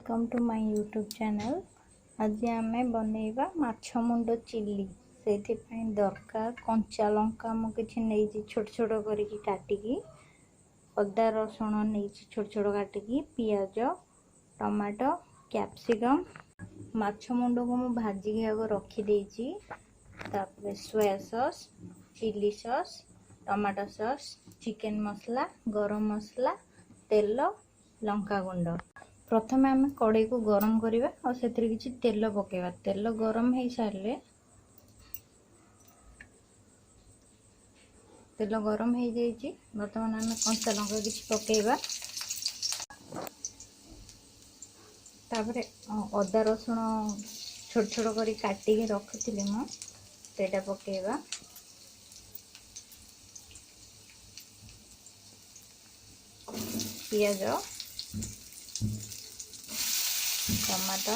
Welcome to my YouTube channel. आज आम बनइबा माछ मुंड चिली से दरकार कंचा लंका मुझे नहीं छोट छोट करके काटिकी अदा रसुण नहीं छोट छोट काटिकी पियाज टमाटो कैप्सिकम माछ मुंड को मुझे भाजिकी आग रखीदे soya sauce chilli sauce tomato sauce chicken masala garam मसला तेल लंका गुंड। प्रथम आम कड़े को गरम करवा और से किसी तेल पकेवा। तेल गरम हो सारे तेल गरम हो जाइए। बर्तमान आम कंचा लंका किसी पकेवा तापर अदा रसुण छोट छोट कर काटिकी रखी मुझे पकेवा। पियाज टमाटो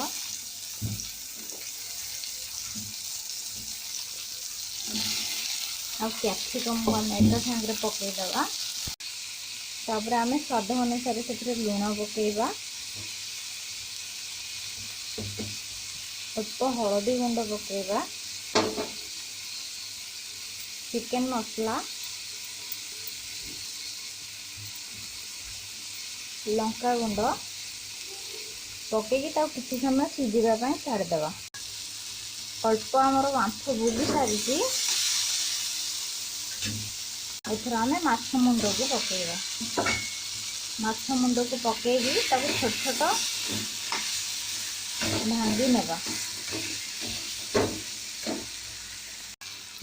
और कैप्सिकम टमाटो सांगे पकईदवा। तापर आम स्वाद अनुसार से लुण पकईवा अल्प हलदी गुंड पकईवा चिकन मसला लंका गुंड पकईकी किसी समय सीझापी छाड़देवा। अल्प आमर बांफ बुली सारी एथर आम माछ मुंड को पकईवा। माछ मुंड को पकईकी छोट छोट भांगी नेबा।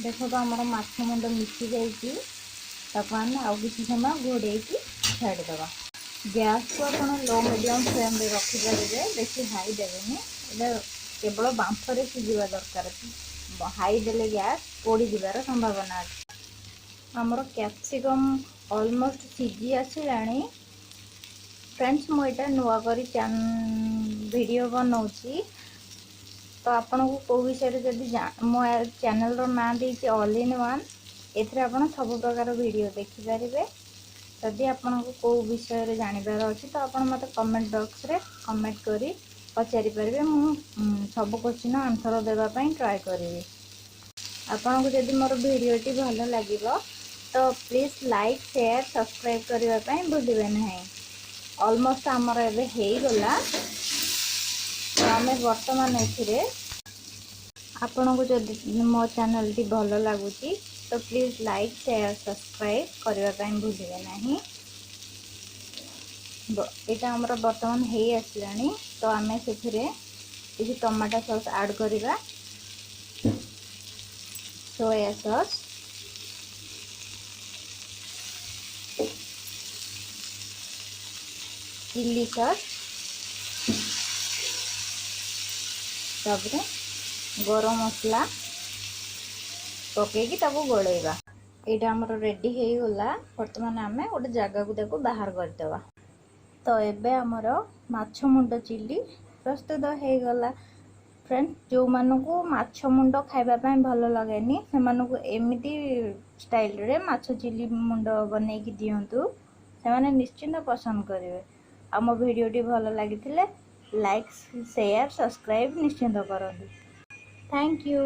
देख तो आमर माछ मुंड मिसी जाइए आउ किसी समय घोड़े छाड़देवा। गैस को आप लो मीडियम फ्लेम रे रखिपारे बेसी हाई देवेनि केवल बांफरे सीझा दरकार। हाई देले गैस पोड़ी जीवार संभावना अच्छे। आमर कैप्सिकम ऑलमोस्ट सीझी आसिलानी। फ्रेंड्स मुझे नुआ करी वीडियो बनाऊँगी तो आपन को कौ विषय जदि मो चैनल रो नाम देती ऑल इन वन एथरे आपन सब प्रकार वीडियो देखिपारे। जदि आपन को कौ विषय जानिबार अछि तो आपन मते कमेंट बॉक्स रे कमेंट करी पचारि परिबे। मु सब क्वेश्चन आंसर देबा पई ट्राई करिवे। आपन को जदि मोर वीडियोटी भलो लागिबो तो प्लीज लाइक शेयर सब्सक्राइब करबा पई भूलिबे नहीं। ऑलमोस्ट हमर एबे हेई गला तो आमे वर्तमान एथिरे आपन को जदि मो चैनल टी भलो लागुची तो प्लीज लाइक शेयर सब्सक्राइब करने भूलिए नहीं। यहाँ आमर बर्तमान हो आसलानी तो आम से किसी टमाटो सॉस ऐड करवा सोया सॉस चिली सॉस गरम मसला पकईकी गोलेवा। यहाँ आमर रेडी हो गला। बर्तमान आम गोटे जगह को बाहर करदेवा। तो एबे आमर माछ मुंड चिली प्रस्तुत हो गला। फ्रेंड्स जो मानू माछ मुंड खाइबा भल लगेनि से एमती स्टाइल रे माछ चिली मुंड बनईकी दिंतु से निश्चिंत पसंद करेंगे। आम वीडियोटी भल लगी लाइक शेयर सब्सक्राइब निश्चिंत करूँ। Thank you.